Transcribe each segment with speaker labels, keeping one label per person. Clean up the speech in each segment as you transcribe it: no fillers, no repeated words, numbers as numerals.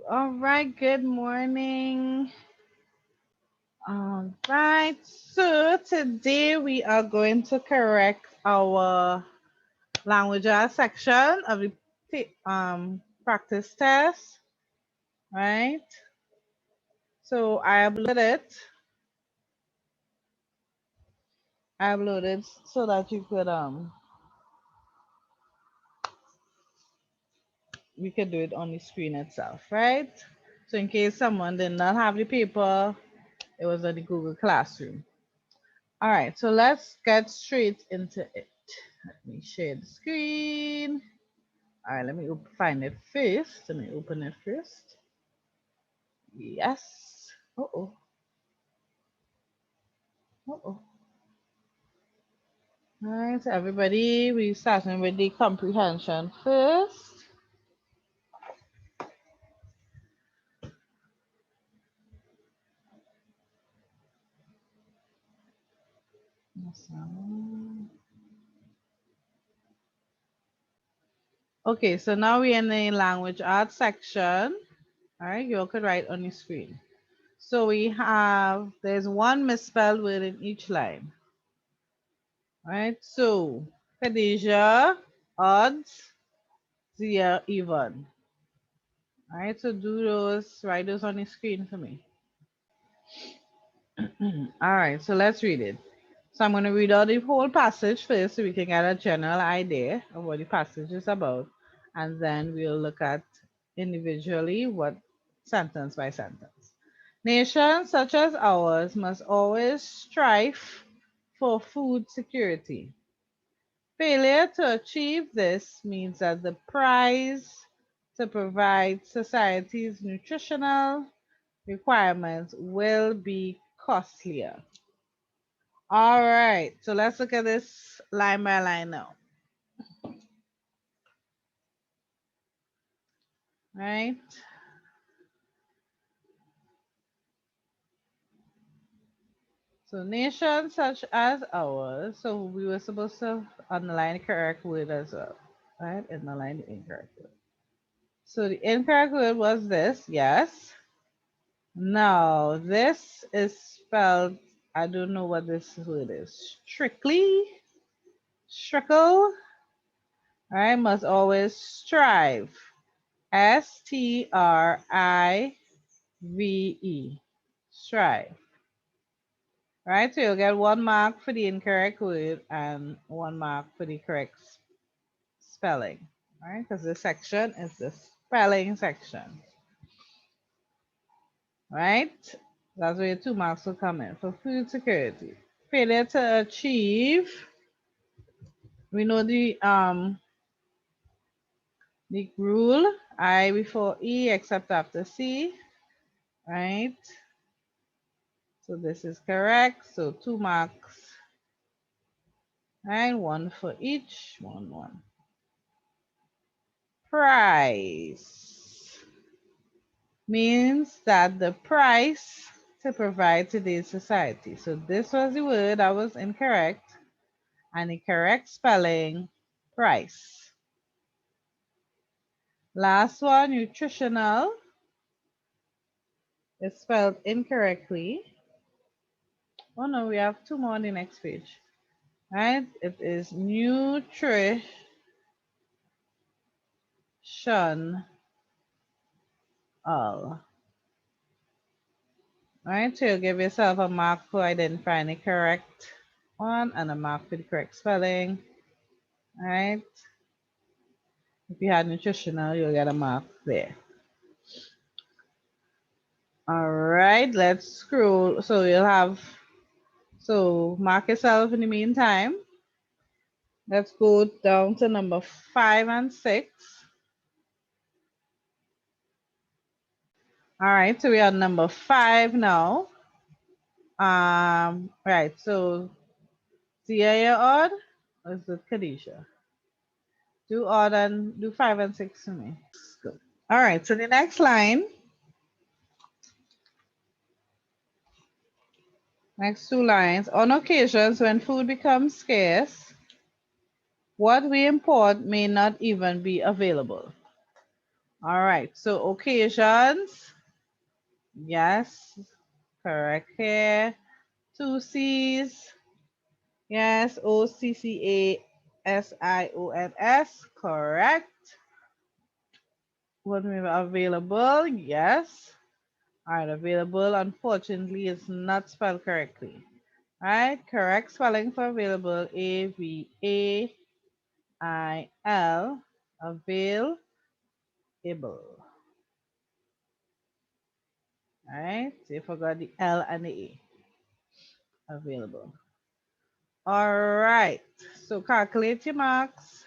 Speaker 1: All right, good morning. All right, so today we are going to correct our language arts section of the practice test, right? So I uploaded it. So that we could do it on the screen itself, right? So in case someone did not have the paper, it was on the Google Classroom. All right, so let's get straight into it. Let me share the screen. All right, let me find it first. Let me open it first. Yes. Uh-oh. Uh-oh. All right, so everybody, we're starting with the comprehension first. Okay, so now we're in the language arts section. All right, you all could write on your screen. So there's one misspelled word in each line. All right, so Khadija, odds, Zia, even. All right, so write those on the screen for me. All right, so let's read it. So I'm going to read out the whole passage first so we can get a general idea of what the passage is about. And then we'll look at individually what sentence by sentence. Nations such as ours must always strive for food security. Failure to achieve this means that the price to provide society's nutritional requirements will be costlier. All right, so let's look at this line by line now. Right? So nations such as ours, so we were supposed to underline the correct word as well. Right? Underline the incorrect word. So the incorrect word was this, yes. Now this is spelled, I don't know what this word is. Strictly, strickle. All right, must always strive. Strive. Strive. Right, so you'll get 1 mark for the incorrect word and 1 mark for the correct spelling. All right, because this section is the spelling section. Right? That's where your 2 marks will come in for food security. Failure to achieve. We know the rule, I before E except after C. Right? So this is correct. So 2 marks. And one for each. One. Price means that the price to provide today's society. So this was the word that was incorrect, and the correct spelling, price. Last one, nutritional, is spelled incorrectly. Oh no, we have 2 more on the next page. Right? It is nutrition. All right, so you give yourself a mark for identifying the correct one and a mark for the correct spelling. All right. If you had nutritional, you'll get a mark there. All right, let's scroll. So mark yourself in the meantime. Let's go down to number 5 and 6. All right, so we are number 5 now. Right, so Zia odd, or is it Khadijah? Do odd and do 5 and 6 to me. Good. All right, so the next line, next 2 lines. On occasions when food becomes scarce, what we import may not even be available. All right, so occasions, yes, correct here. Two C's, yes, Occasions, correct. What we have available, yes. All right, available, unfortunately, is not spelled correctly. All right, correct spelling for available, Avail, available. All right, so you forgot the L and the A, available. All right, so calculate your marks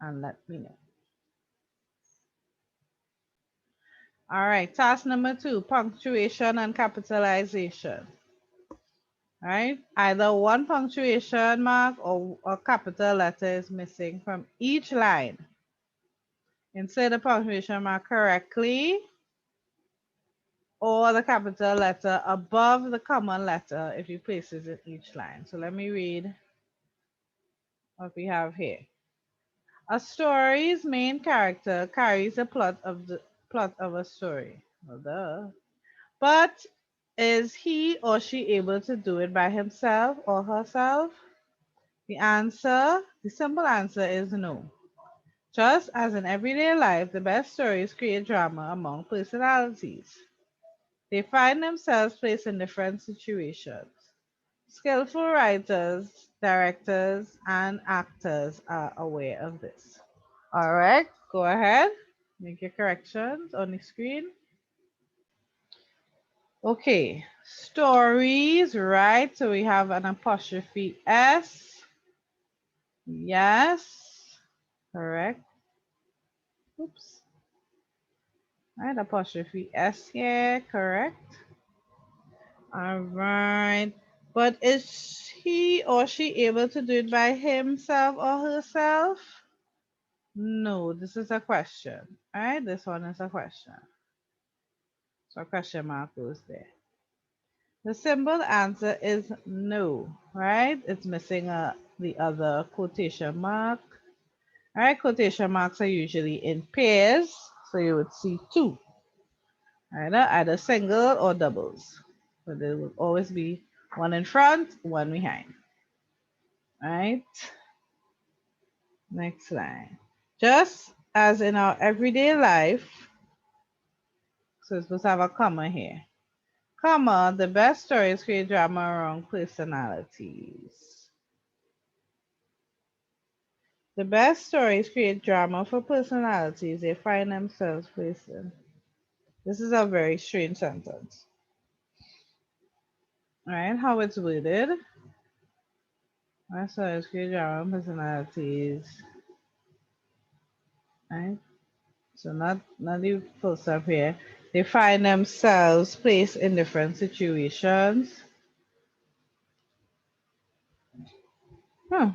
Speaker 1: and let me know. All right, task number 2, punctuation and capitalization. All right, either one punctuation mark or a capital letter is missing from each line. Insert the punctuation mark correctly or the capital letter above the common letter if you place it in each line. So let me read what we have here. A story's main character carries the plot of a story. Well, duh. But is he or she able to do it by himself or herself? The simple answer is no. Just as in everyday life, the best stories create drama among personalities. They find themselves placed in different situations. Skillful writers, directors, and actors are aware of this. All right, go ahead. Make your corrections on the screen. Okay, stories, right? So we have an apostrophe S. Yes, correct. Oops. All right, apostrophe S here, correct. All right. But is he or she able to do it by himself or herself? No, this is a question. All right, this one is a question. So a question mark goes there. The simple answer is no, right? It's missing the other quotation mark. All right, quotation marks are usually in pairs, so you would see two, either single or doubles. So there will always be one in front, one behind. All right, next line. Just as in our everyday life, so it's supposed to have a comma here. Comma, the best stories create drama around personalities. The best stories create drama for personalities they find themselves placed in. This is a very strange sentence. All right, how it's worded. Best stories create drama for personalities. All right, so not the full stop here. They find themselves placed in different situations. Huh.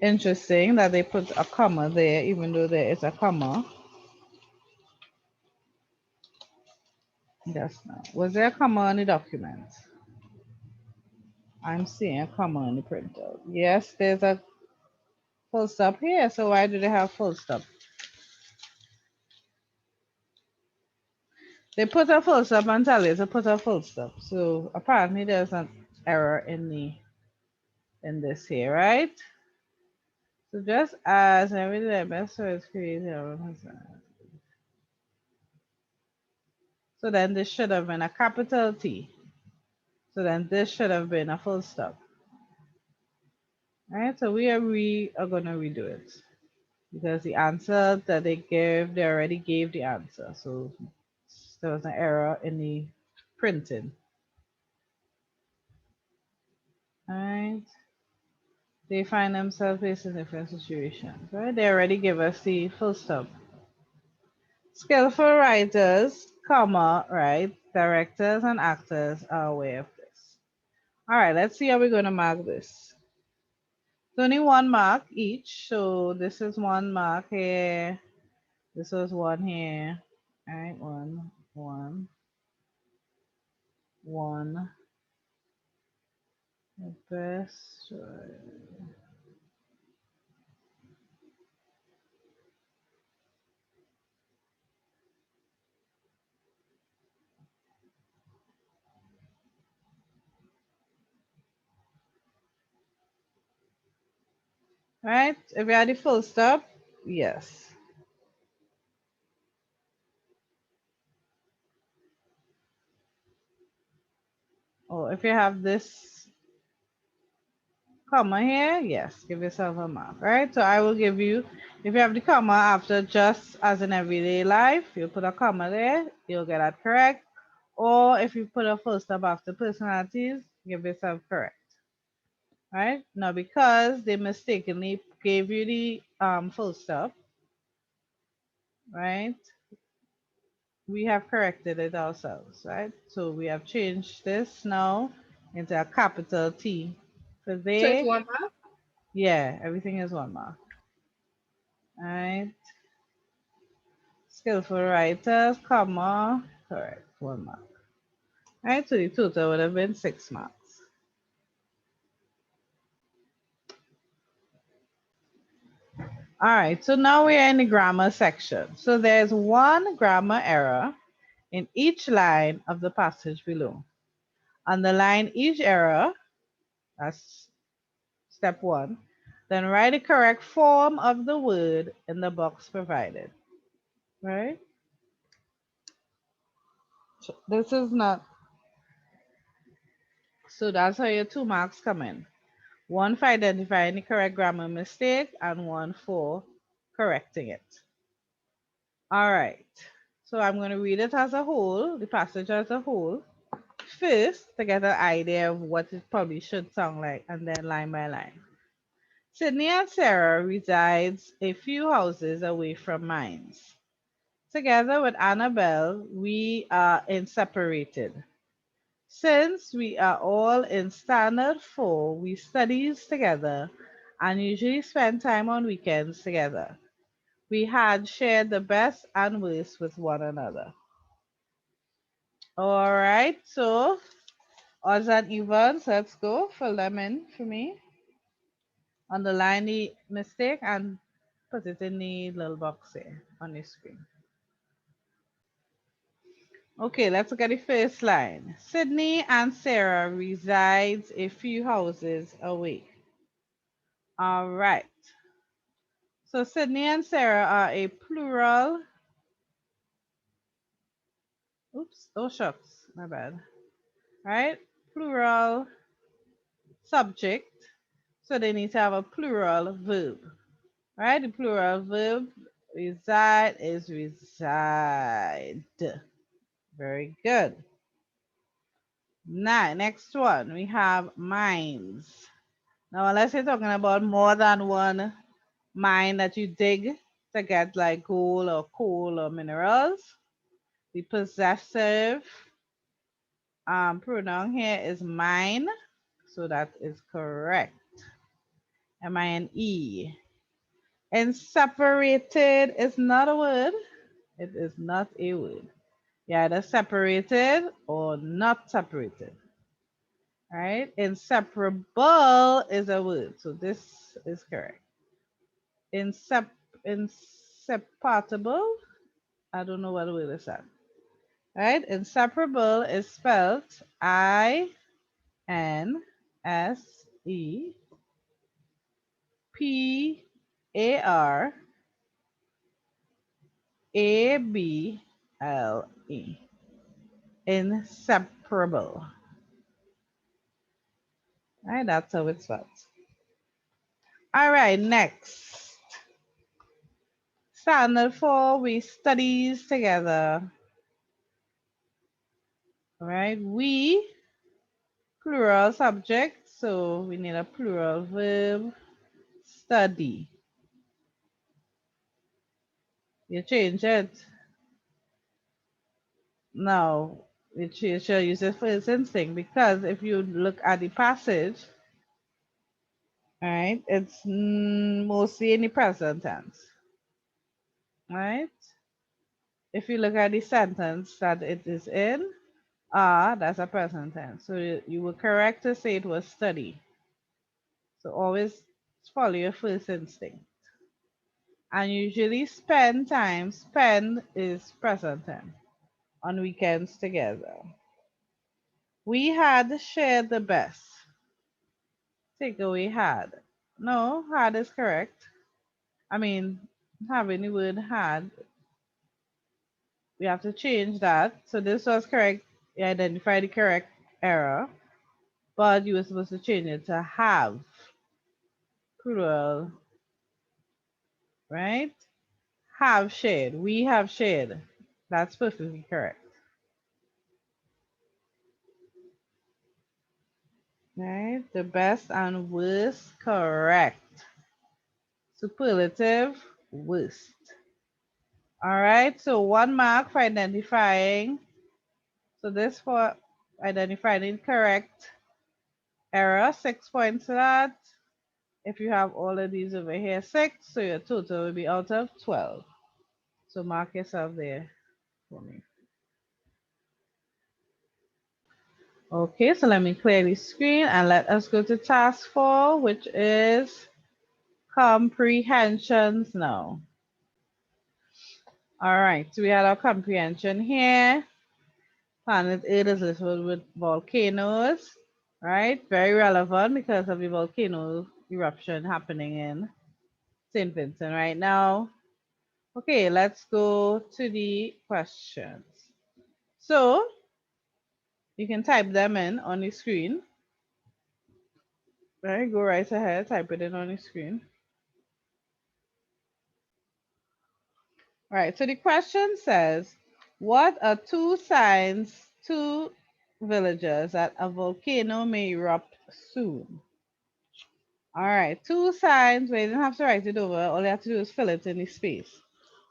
Speaker 1: Interesting that they put a comma there, even though there is a comma. Just now. Was there a comma on the document? I'm seeing a comma on the printout. Yes, there's a full stop here. So why do they have full stop? They put a full stop and tell you to put a full stop. So apparently there's an error in this here, right? So just as every day best is created. So then this should have been a capital T. So then this should have been a full stop. All right, so we are gonna redo it because the answer that they already gave the answer. So there was an error in the printing. All right. They find themselves faced in different situations. Right? They already give us the full stop. Skillful writers, comma, right? Directors and actors are aware of this. All right, let's see how we're going to mark this. It's only one mark each. So this is one mark here. This was one here. All right, one. The best. right? If you had the full stop, yes. Or if you have this comma here, yes, give yourself a mark, right? So I will give you, if you have the comma after just as in everyday life, you put a comma there, you'll get that correct. Or if you put a full stop after personalities, give yourself correct, right? Now, because they mistakenly gave you the full stop, right? We have corrected it ourselves, right? So we have changed this now into a capital T for
Speaker 2: So it's
Speaker 1: they.
Speaker 2: one mark.
Speaker 1: Yeah, everything is one mark, right? Skillful writers, comma, correct, one mark. Right, so the total would have been 6 marks. All right, so now we are in the grammar section. So there's one grammar error in each line of the passage below. Underline each error, that's step one. Then write the correct form of the word in the box provided. Right? So this is not, so that's how your 2 marks come in. One for identifying the correct grammar mistake and one for correcting it. All right. So I'm going to read it as a whole, the passage as a whole, first to get an idea of what it probably should sound like, and then line by line. Sydney and Sarah resides a few houses away from mines. Together with Annabelle, we are inseparated. Since we are all in Standard 4, we studies together and usually spend time on weekends together. We had shared the best and worst with one another. All right, so odds and evens, let's go. Fill them in for me. Underline the mistake and put it in the little box here on the screen. Okay, let's look at the first line. Sydney and Sarah resides a few houses away. All right. So Sydney and Sarah are a plural. Oops, oh shucks, my bad. Right? Plural subject. So they need to have a plural verb. Right? The plural verb reside is reside. Very good. Now, next one, we have mines. Now, unless you're talking about more than one mine that you dig to get like gold or coal or minerals, the possessive pronoun here is mine. So that is correct. M-I-N-E. And separated is not a word. It is not a word. You're either separated or not separated. Right? Inseparable is a word. So this is correct. Insep inseparable. I don't know what word is that. Right? Inseparable is spelled Inseparable. Inseparable. Right? That's how it's spelled. All right, next. Standard 4, we studies together. All right, we, plural subject, so we need a plural verb, study. You change it. No, you should use the first instinct because if you look at the passage, all right, it's mostly in the present tense, right? If you look at the sentence that it is in, that's a present tense. So you were correct to say it was study. So always follow your first instinct. And usually spend is present tense, on weekends together. We had shared the best. Take away had. No, had is correct. I mean, having the word had, we have to change that. So this was correct. You identified the correct error, but you were supposed to change it to have. Plural, right? Have shared. We have shared. That's perfectly correct. Right? The best and worst, correct. Superlative, worst. All right, so 1 mark for identifying. So this for identifying incorrect error, 6 points to that. If you have all of these over here, 6, so your total will be out of 12. So mark yourself there for me. Okay, so let me clear the screen and let us go to task 4, which is comprehensions now. All right, so we had our comprehension here. Planet Earth is littered with volcanoes, right? Very relevant because of the volcano eruption happening in St. Vincent right now. Okay, let's go to the questions. So you can type them in on the screen. Right, go right ahead, type it in on the screen. All right, so the question says, what are two signs to villagers that a volcano may erupt soon? All right, two signs where you don't have to write it over. All you have to do is fill it in the space.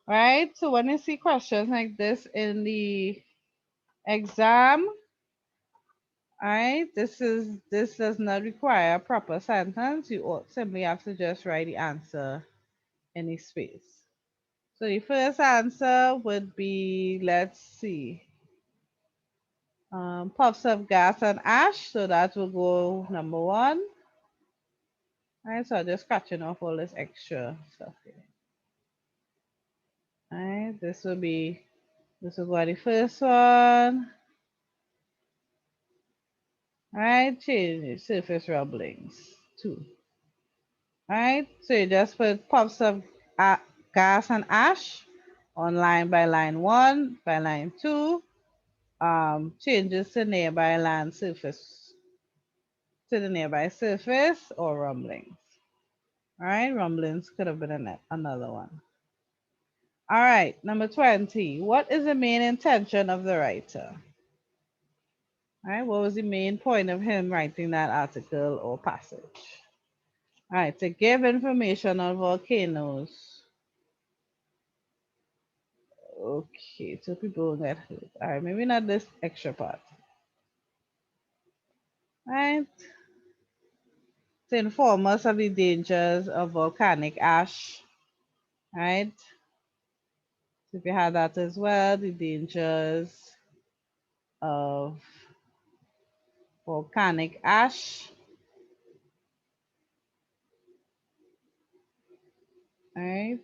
Speaker 1: Right? So when you see questions like this in the exam, right, this does not require a proper sentence. You simply have to just write the answer in the space. So the first answer would be, let's see, puffs of gas and ash. So that will go number 1. All right, so I'm just scratching off all this extra stuff here. All right, this will go the first one. All right, change surface rumblings 2. All right, so you just put puffs of gas and ash on line by line 1, by line 2, changes to nearby land surface, to the nearby surface, or rumblings. All right, rumblings could have been another one. All right, number 20. What is the main intention of the writer? All right, what was the main point of him writing that article or passage? All right, to give information on volcanoes. Okay, so people will get hurt. All right, maybe not this extra part. All right, to inform us of the dangers of volcanic ash. All right, so if you have that as well, the dangers of volcanic ash. All right.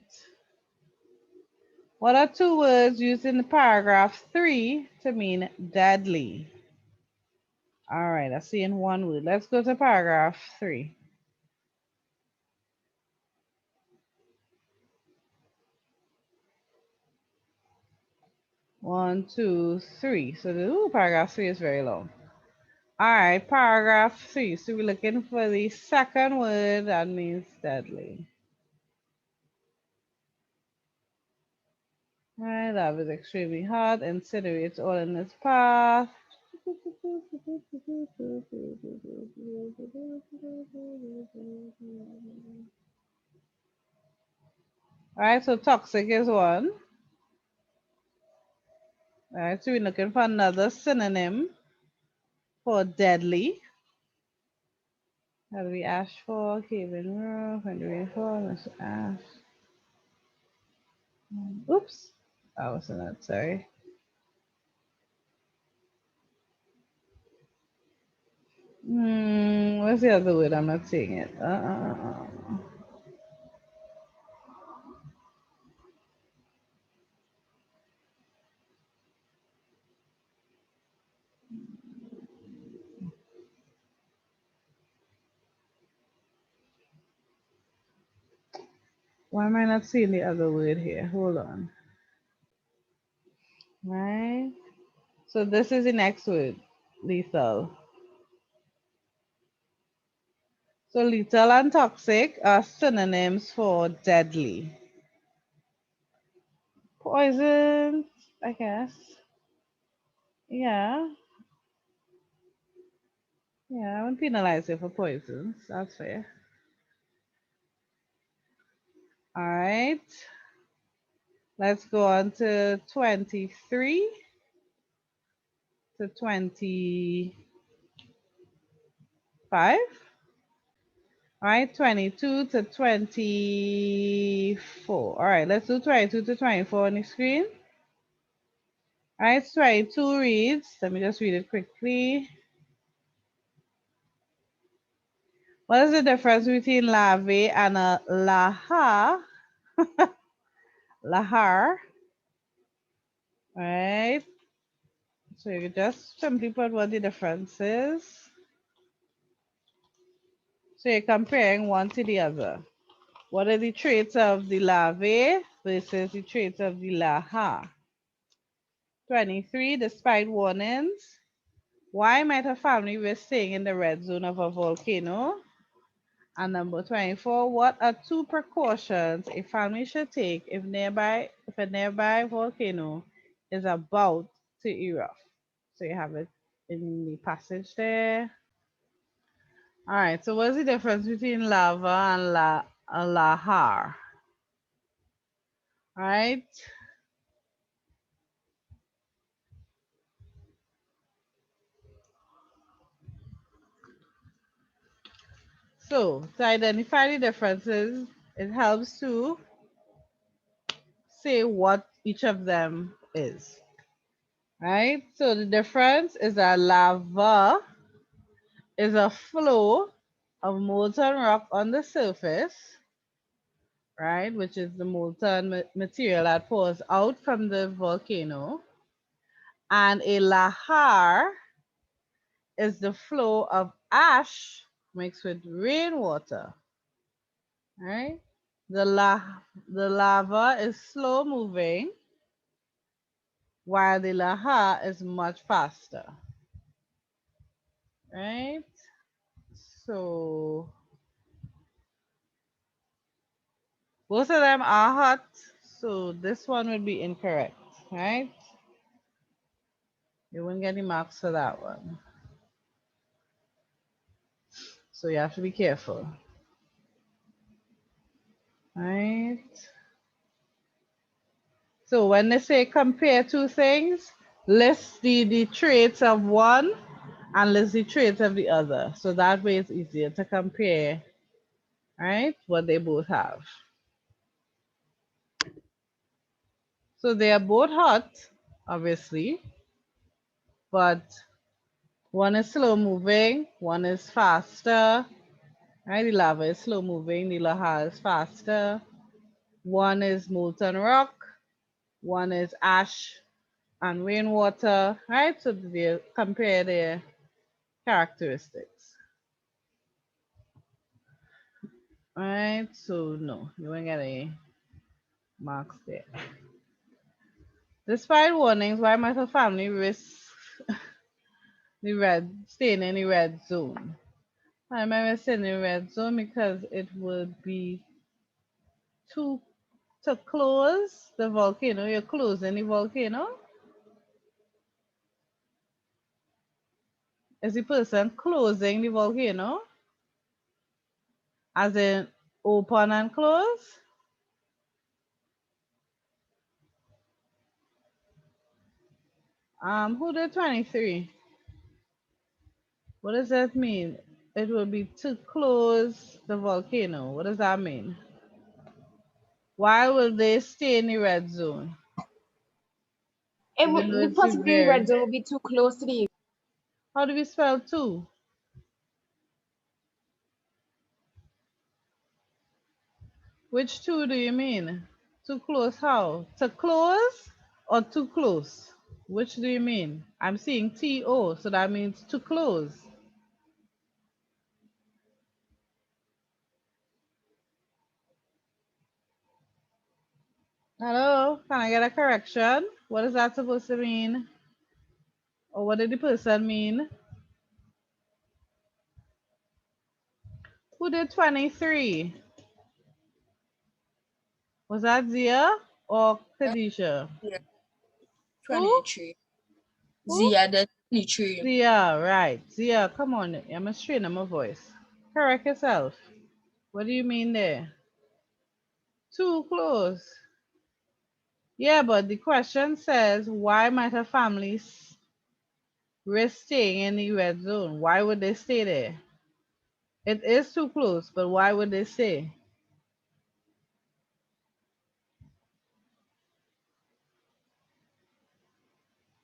Speaker 1: What are two words used in paragraph 3 to mean deadly? All right, I see in one word. Let's go to paragraph 3. 1, 2, 3. So the paragraph 3 is very long. All right, paragraph 3. So we're looking for the second word that means deadly. All right, that was extremely hot. Incinerates all in its path. All right, so toxic is one. All right, so we're looking for another synonym for deadly. How do we ash for? Cave-in roof. When do we fall? Let's ash. Oops. I was not sorry. What's the other word? I'm not seeing it. Why am I not seeing the other word here? Hold on. Right. So this is the next word, lethal. So lethal and toxic are synonyms for deadly. Poison, I guess. Yeah. Yeah, I won't penalize you for poisons. That's fair. All right. Let's go on to 23 to 25. All right, 22 to 24. All right, let's do 22 to 24 on the screen. All right, 22 reads, let me just read it quickly. What is the difference between lave and a lahar? Lahar, all right. So you just simply put what the difference is. So you're comparing one to the other. What are the traits of the lave versus the traits of the lahar? 23, despite warnings, why might a family risk staying in the red zone of a volcano? And number 24, what are two precautions a family should take if a nearby volcano is about to erupt? So you have it in the passage there. All right, so what's the difference between lava and lahar? All right. So to identify the differences, it helps to say what each of them is. Right? So the difference is that lava is a flow of molten rock on the surface, right? Which is the molten material that pours out from the volcano. And a lahar is the flow of ash mixed with rainwater, right? The lava is slow moving while the lahar is much faster, right? So both of them are hot, so this one would be incorrect, right? You wouldn't get any marks for that one. So you have to be careful, right? So when they say compare two things, list the traits of one and list the traits of the other. So that way it's easier to compare, right? What they both have. So they are both hot, obviously, but one is slow moving, one is faster. Right? The lava is slow moving, the lahar is faster. One is molten rock, one is ash and rainwater, right? So they compare their characteristics. Right? So no, you won't get any marks there. Despite warnings, why might a family risk staying in the red zone? Why might we stay in the red zone? Because it would be too to close the volcano. You're closing the volcano. Is the person closing the volcano? As in open and close? Who did 23? What does that mean? It will be to close the volcano. What does that mean? Why will they stay in the red zone? Even though
Speaker 2: The
Speaker 1: it's
Speaker 2: person in
Speaker 1: severe.
Speaker 2: red zone will be too close to the.
Speaker 1: How do we spell two? Which two do you mean? Too close how? To close or too close? Which do you mean? I'm seeing TO, so that means to close. Hello, can I get a correction? What is that supposed to mean? Or what did the person mean? Who did 23? Was that Zia or Khadijah?
Speaker 2: Yeah,
Speaker 1: Who?
Speaker 2: 23.
Speaker 1: Who?
Speaker 2: Zia the 23.
Speaker 1: Zia, right. Zia, come on. I'm a strain my voice. Correct yourself. What do you mean there? Too close. Yeah, but the question says, why might a family risk staying in the red zone? Why would they stay there? It is too close, but why would they stay?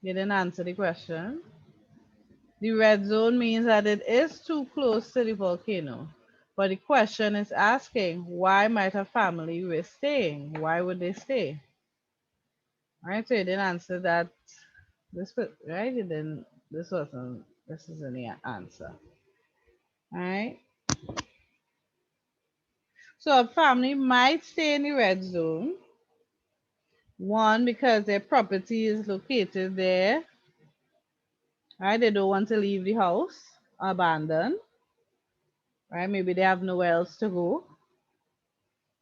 Speaker 1: You didn't answer the question. The red zone means that it is too close to the volcano. But the question is asking, why might a family risk staying? Why would they stay? All right, so you didn't answer that. Right? You didn't. This isn't the answer. All right. So a family might stay in the red zone. One, because their property is located there. Right? They don't want to leave the house abandoned. Right? Maybe they have nowhere else to go.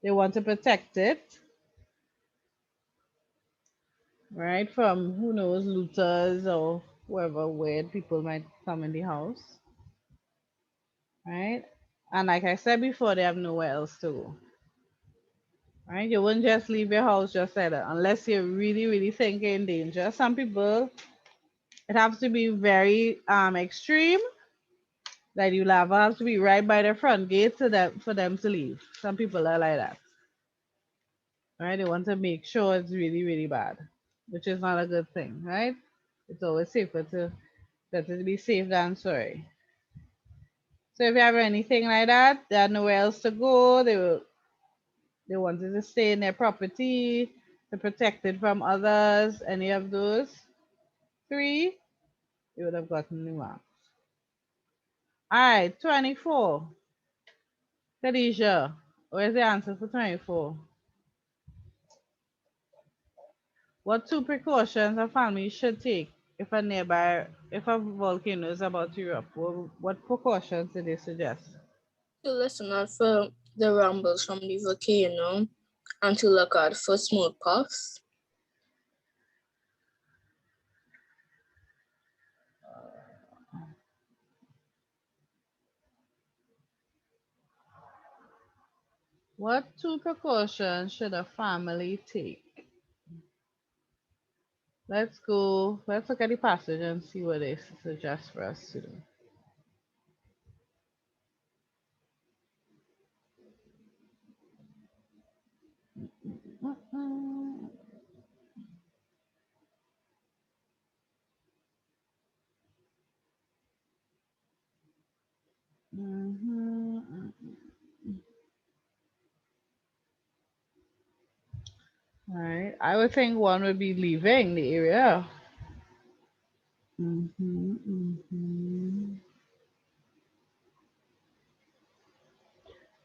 Speaker 1: They want to protect it, right? From who knows, looters or whoever weird people might come in the house, right? And like I said before, they have nowhere else to go, right? You wouldn't just leave your house just like that unless you really, really think you're in danger. Some people, it has to be very extreme. That you have to be right by the front gate for them to leave. Some people are like that, right? They want to make sure it's really, really bad, which is not a good thing, right? It's always safer to better to be safe than sorry. So if you have anything like that, they have nowhere else to go. They wanted to stay in their property, to protect it from others. Any of those three, you would have gotten the marks. All right, 24. Khadijah, where's the answer for 24? What two precautions a family should take if a volcano is about to erupt? What precautions did they suggest?
Speaker 2: To listen out for the rumbles from the volcano and to look out for smoke puffs.
Speaker 1: What two precautions should a family take? Let's look at the passage and see what they suggest for us to do. Mm-mm. Mhm. All right. I would think one would be leaving the area. Mhm.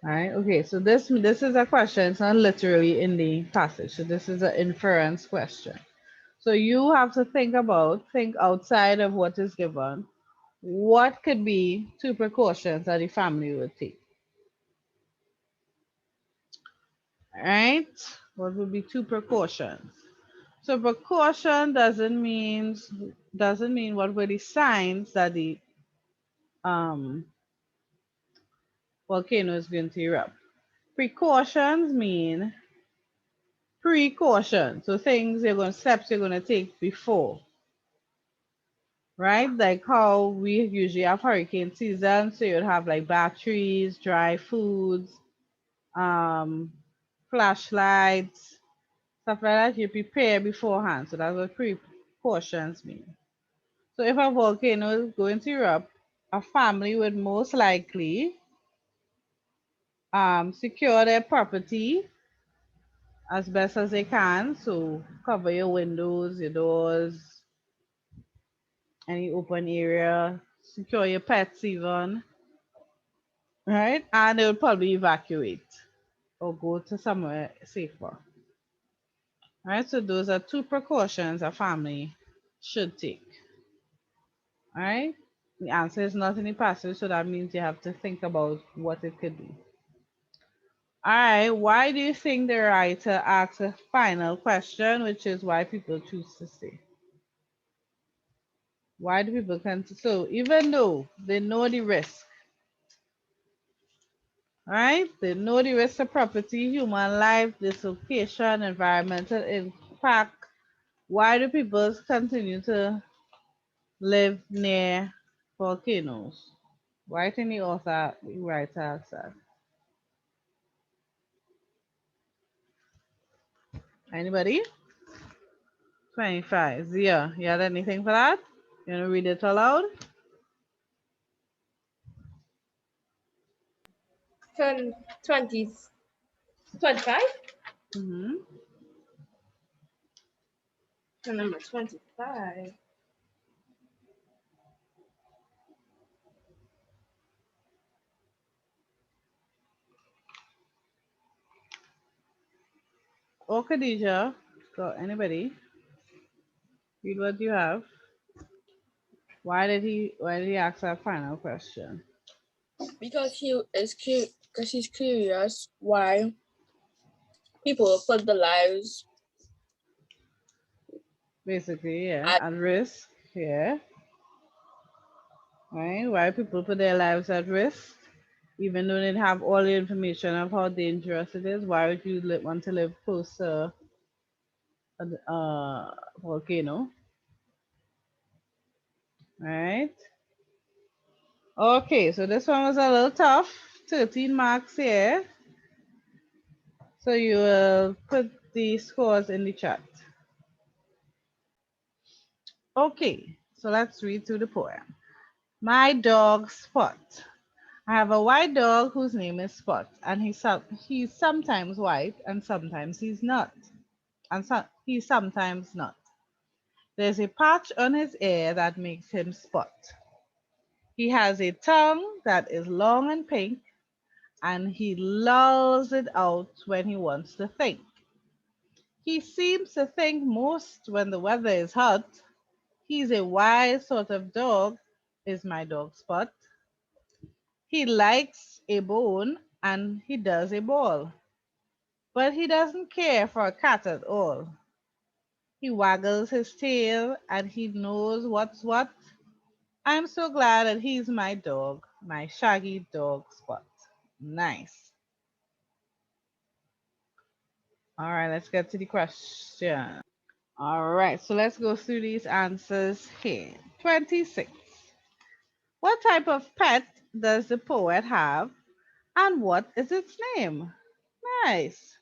Speaker 1: All right. Okay. So this is a question. It's not literally in the passage. So this is an inference question. So you have to think outside of what is given. What could be two precautions that the family would take? All right. What would be two precautions? So precaution doesn't mean what were the signs that the um volcano is going to erupt. Precautions mean precaution. So steps you're gonna take before, right? Like how we usually have hurricane season, so you'd have like batteries, dry foods, um, flashlights, stuff like that. You prepare beforehand. So that's what precautions mean. So if a volcano is going to erupt, a family would most likely secure their property as best as they can. So cover your windows, your doors, any open area, secure your pets even, right? And they would probably evacuate or go to somewhere safer. All right, so those are two precautions a family should take. All right, the answer is not in the passage, so that means you have to think about what it could be. All right, why do you think the writer asks a final question, which is why people choose to stay? Why do people continue? So even though they know the risk, right? They know the risk of property, human life, dislocation, environmental impact. Why do people continue to live near volcanoes? Why think the writer asks that? Anybody? 25. Zia, you had anything for that? You want to read it aloud?
Speaker 2: 20, 25?
Speaker 1: Mm-hmm.
Speaker 2: The number 25.
Speaker 1: Or Khadija? Go, anybody? Read what you have. Why did he ask that final question?
Speaker 2: Because because he's curious why people put their lives
Speaker 1: Basically, yeah,
Speaker 2: at
Speaker 1: at risk, yeah. Right? Why people put their lives at risk, even though they have all the information of how dangerous it is. Why would you want to live close to a volcano? Right? Okay, so this one was a little tough. 13 marks here. So you will put the scores in the chat. Okay, so let's read through the poem. My dog Spot. I have a white dog whose name is Spot, and he's sometimes white and sometimes he's not. And he's sometimes not. There's a patch on his ear that makes him Spot. He has a tongue that is long and pink, and he lolls it out when he wants to think. He seems to think most when the weather is hot. He's a wise sort of dog, is my dog Spot. He likes a bone and he does a ball, but he doesn't care for a cat at all. He waggles his tail and he knows what's what. I'm so glad that he's my dog, my shaggy dog Spot. Nice. All right, let's get to the question. All right, so let's go through these answers here. 26. What type of pet does the poet have and what is its name? Nice.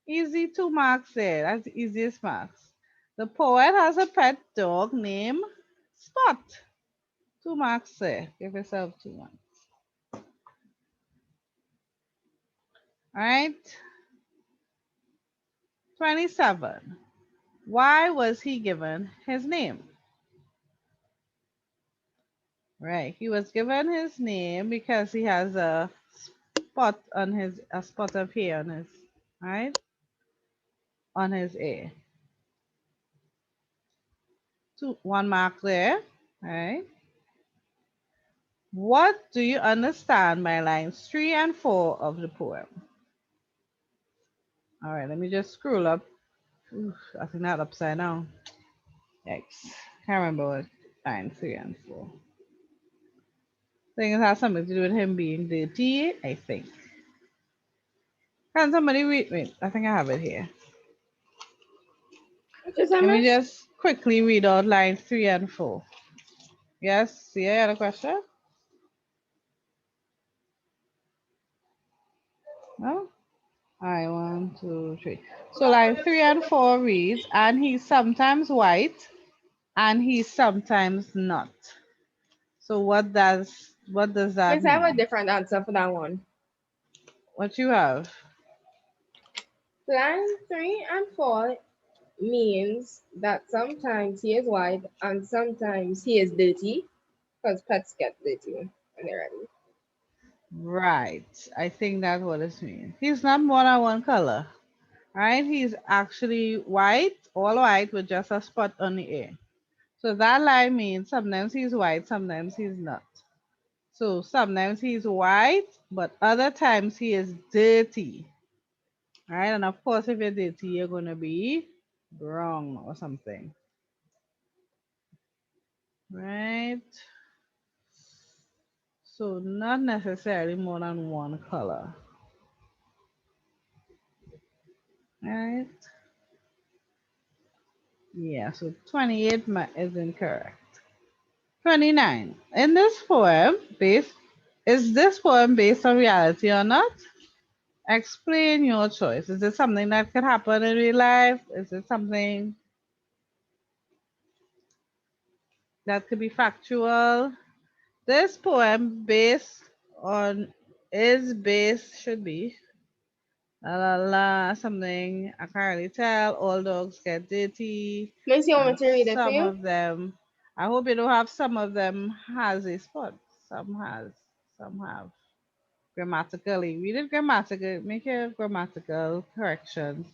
Speaker 1: Easy 2 marks there. That's the easiest marks. The poet has a pet dog named Spot. 2 marks there. Give yourself 2 marks. All right. 27. Why was he given his name? Right. He was given his name because he has a spot of hair on his, right? On his ear. 1 mark there. All right. What do you understand by lines 3 and 4 of the poem? All right, let me just scroll up. Oof, I think that upside down. Yikes. Can't remember what line 3 and 4. I think it has something to do with him being dirty, I think. Can somebody read? Wait, I think I have it here.
Speaker 2: what is that,
Speaker 1: Let me
Speaker 2: miss?
Speaker 1: just quickly read out lines 3 and 4. Yes, see, I had a question? No? All right, 1, 2, 3. So line 3 and 4 reads, and he's sometimes white and he's sometimes not. So what does that
Speaker 2: Miss, I have a
Speaker 1: mean?
Speaker 2: different answer for that one.
Speaker 1: What you have?
Speaker 2: Line 3 and 4 means that sometimes he is white and sometimes he is dirty because pets get dirty when they're ready.
Speaker 1: Right. I think that's what it means. He's not more than one color. right? He's actually white, all white with just a spot on the ear. So that line means sometimes he's white, sometimes he's not. So sometimes he's white, but other times he is dirty, right? And of course, if you're dirty, you're gonna be brown or something, right? So not necessarily more than one color, right? Yeah, so 28 is incorrect. 29. In this poem, is this poem based on reality or not? Explain your choice. Is it something that could happen in real life? Is it something that could be factual? This poem based on should be la la la something I can't really tell. All dogs get dirty,
Speaker 2: Miss, you want me
Speaker 1: and
Speaker 2: to read it for
Speaker 1: some
Speaker 2: you?
Speaker 1: of them. I hope you don't have some of them has a spot. Some has, some have. Grammatically, read it grammatically. Make your grammatical corrections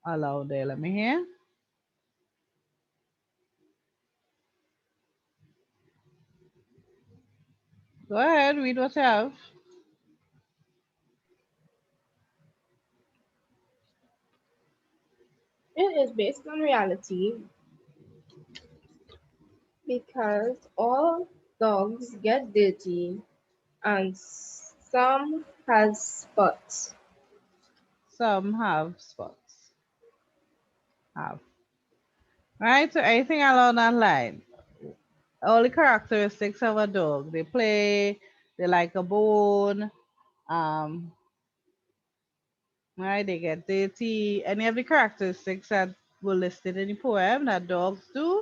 Speaker 1: allowed there. Let me hear. Go ahead, read what you have.
Speaker 2: It is based on reality because all dogs get dirty and some has spots.
Speaker 1: Some have spots. Have. Right? So anything along that line. All the characteristics of a dog. They play, they like a bone, um, right? They get dirty. Any of the characteristics that were listed in the poem that dogs do,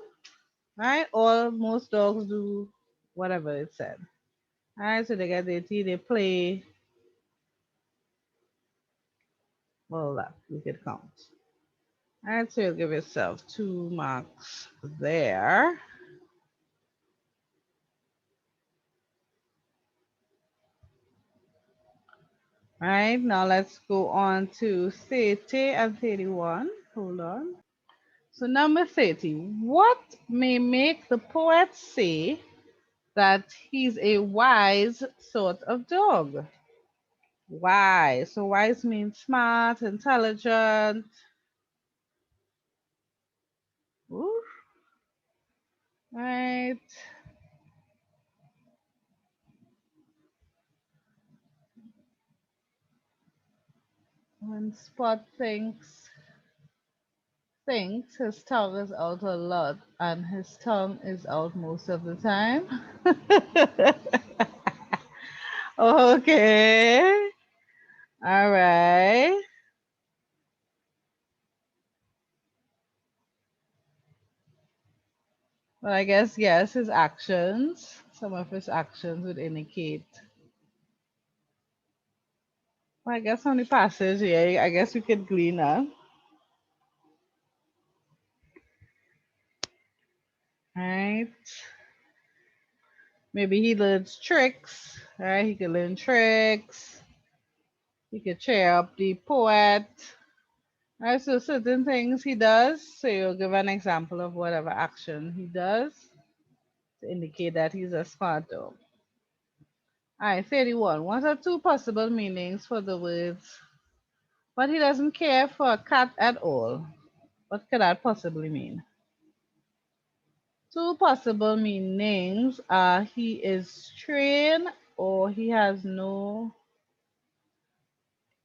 Speaker 1: right? Or most dogs do whatever it said. Alright, so they get dirty, they play, well that we could count. Alright, so you'll give yourself 2 marks there. Right, now let's go on to 30 and 31. Hold on. So number 30. What may make the poet say that he's a wise sort of dog? Wise. So wise means smart, intelligent. Ooh, right. When Spot thinks his tongue is out a lot and his tongue is out most of the time. Okay. All right. Well, I guess, yes, his actions, some of his actions would indicate. Well, I guess on the passage, yeah, I guess we could glean that. Right. Maybe he learns tricks, right? He could learn tricks. He could cheer up the poet. Right, so certain things he does. So you'll give an example of whatever action he does to indicate that he's a smart dog. Alright, 31. What are 2 possible meanings for the words? But he doesn't care for a cat at all. What could that possibly mean? 2 possible meanings are he is trained or he has no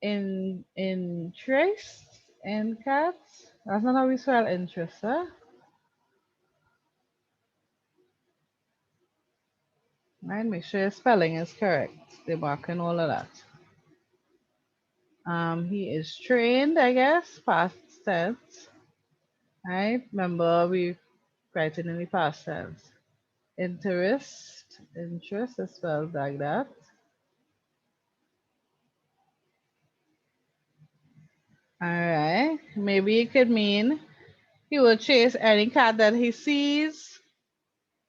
Speaker 1: interest in cats. That's not how we spell interest, huh? Right, make sure your spelling is correct. They're marking all of that. He is trained, I guess, past tense. Right? Remember we write it in the past tense. Interest is spelled like that. Alright. Maybe it could mean he will chase any cat that he sees,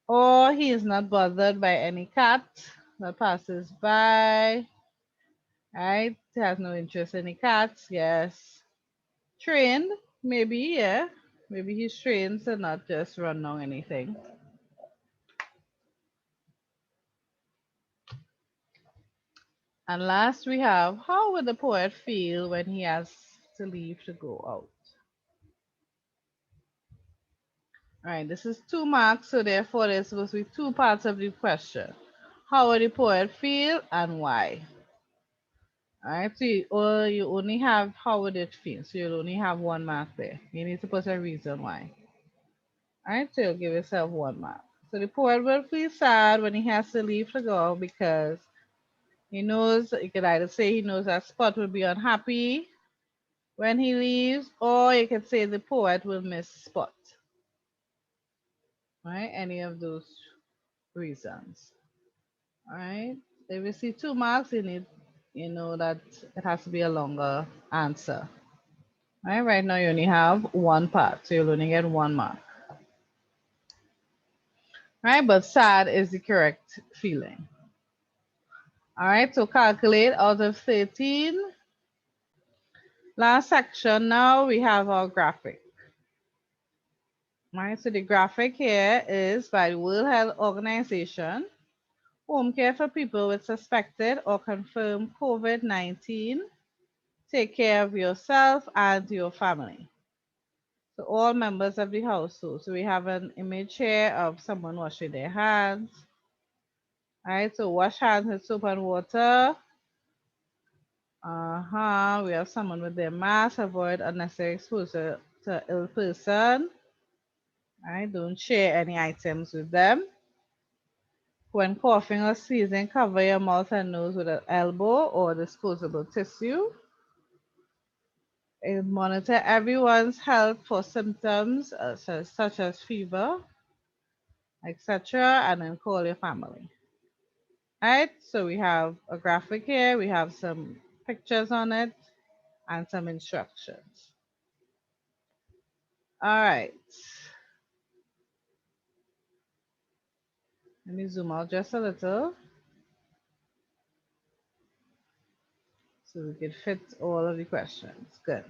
Speaker 1: or he is not bothered by any cat that passes by. Right? He has no interest in the cats, yes. Trained, maybe, yeah. Maybe he's trained to not just run down anything. And last we have, how would the poet feel when he has to leave to go out? All right, this is 2 marks, so therefore there's supposed to be two parts of the question. How would the poet feel and why? All right, so you only have how would it feel, so you'll only have 1 mark there. You need to put a reason why. All right, so you'll give yourself 1 mark. So the poet will feel sad when he has to leave to go because he knows, you could either say he knows that Spot will be unhappy when he leaves, or you could say the poet will miss Spot. Right? Any of those reasons. All right. If you see 2 marks, you know that it has to be a longer answer. All right. Right now you only have one part, so you'll only get 1 mark. All right. But sad is the correct feeling. All right. So calculate out of 13. Last section. Now we have our graphic. All right. So the graphic here is by the World Health Organization. Home care for people with suspected or confirmed COVID-19. Take care of yourself and your family. So all members of the household. So we have an image here of someone washing their hands. All right, so wash hands with soap and water. We have someone with their mask. Avoid unnecessary exposure to ill person. All right, don't share any items with them. When coughing or sneezing, cover your mouth and nose with an elbow or disposable tissue. And monitor everyone's health for symptoms such as fever, etc., and then call your family. All right, so we have a graphic here, we have some pictures on it, and some instructions. All right, let me zoom out just a little so we can fit all of the questions. Good.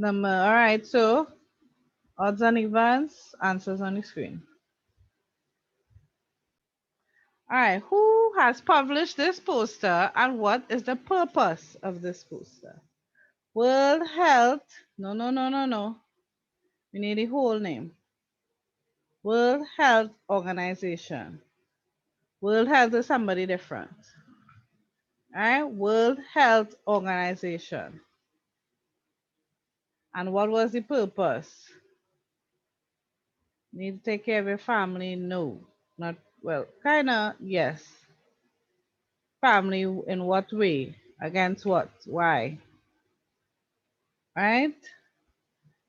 Speaker 1: All right, so odds and events, answers on the screen. All right, who has published this poster and what is the purpose of this poster? World Health, no. We need the whole name. World Health Organization. World Health is somebody different. All right, World Health Organization. And what was the purpose? Need to take care of your family? No. Not, well, kind of, yes. Family in what way? Against what? Why? Right?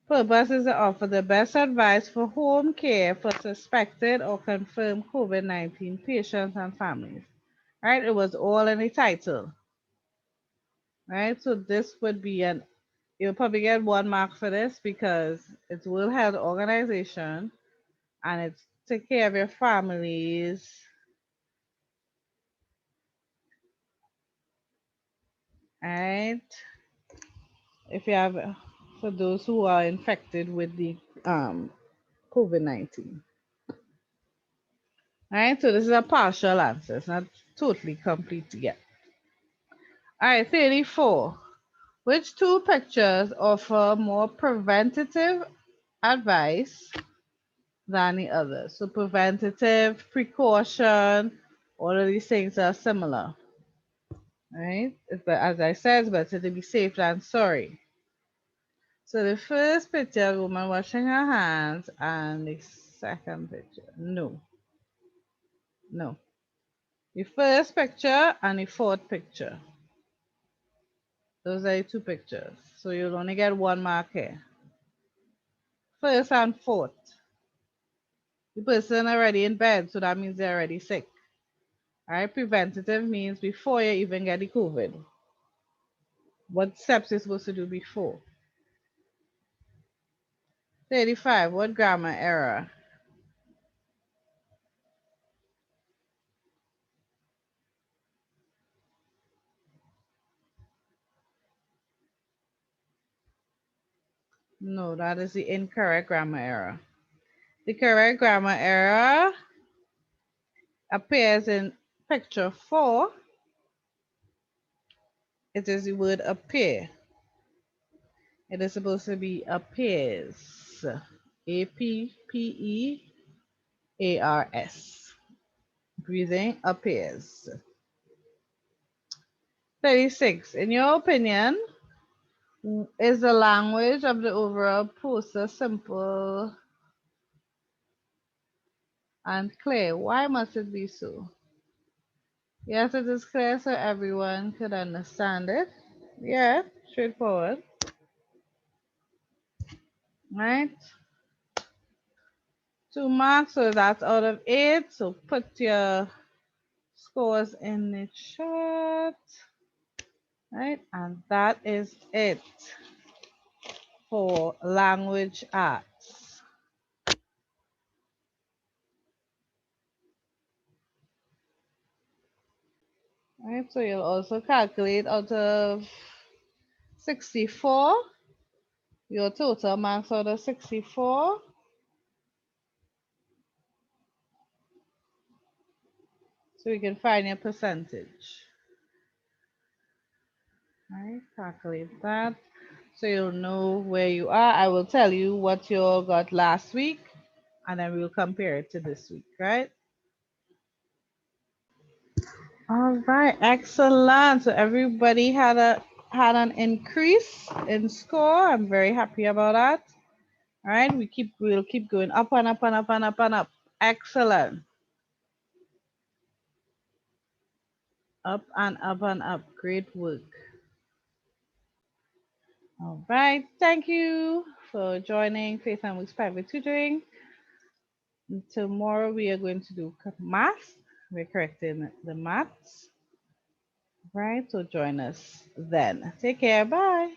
Speaker 1: Purpose is to offer the best advice for home care for suspected or confirmed COVID-19 patients and families. Right? It was all in the title. Right? So this would be you'll probably get 1 mark for this because it's World Health Organization and it's take care of your families. Right? If you have, for those who are infected with the COVID-19. All right, so this is a partial answer. It's not totally complete yet. All right, 34. Which two pictures offer more preventative advice than the others? So preventative, precaution, all of these things are similar. Right? But as I said, it's better to be safe than sorry. So the first picture, the woman washing her hands, and the second picture, no. The first picture and the fourth picture. Those are the two pictures. So you'll only get 1 mark here. First and fourth. The person already in bed, so that means they're already sick. All right, preventative means before you even get the COVID. What steps you're supposed to do before? 35, what grammar error? No, that is the incorrect grammar error. The correct grammar error appears in picture 4. It is the word appear. It is supposed to be appears. Appears. Breathing appears. 36. In your opinion, is the language of the overall process simple and clear? Why must it be so? Yes, it is clear so everyone could understand it. Yeah, straightforward. Right? 2 marks, so that's out of 8. So put your scores in the chat. Right? And that is it for language arts. Right? So you'll also calculate out of 64 your total marks out of 64. So we can find your percentage. Right? Calculate that. So you'll know where you are. I will tell you what you all got last week, and then we'll compare it to this week, right? All right, excellent. So everybody had an increase in score. I'm very happy about that. All right, we'll keep going up and up and up and up and up. Excellent. Up and up and up. Great work. All right. Thank you for joining Faith and Weeks Private Tutoring. Tomorrow we are going to do math. We're correcting the maths. Right. So join us then. Take care. Bye.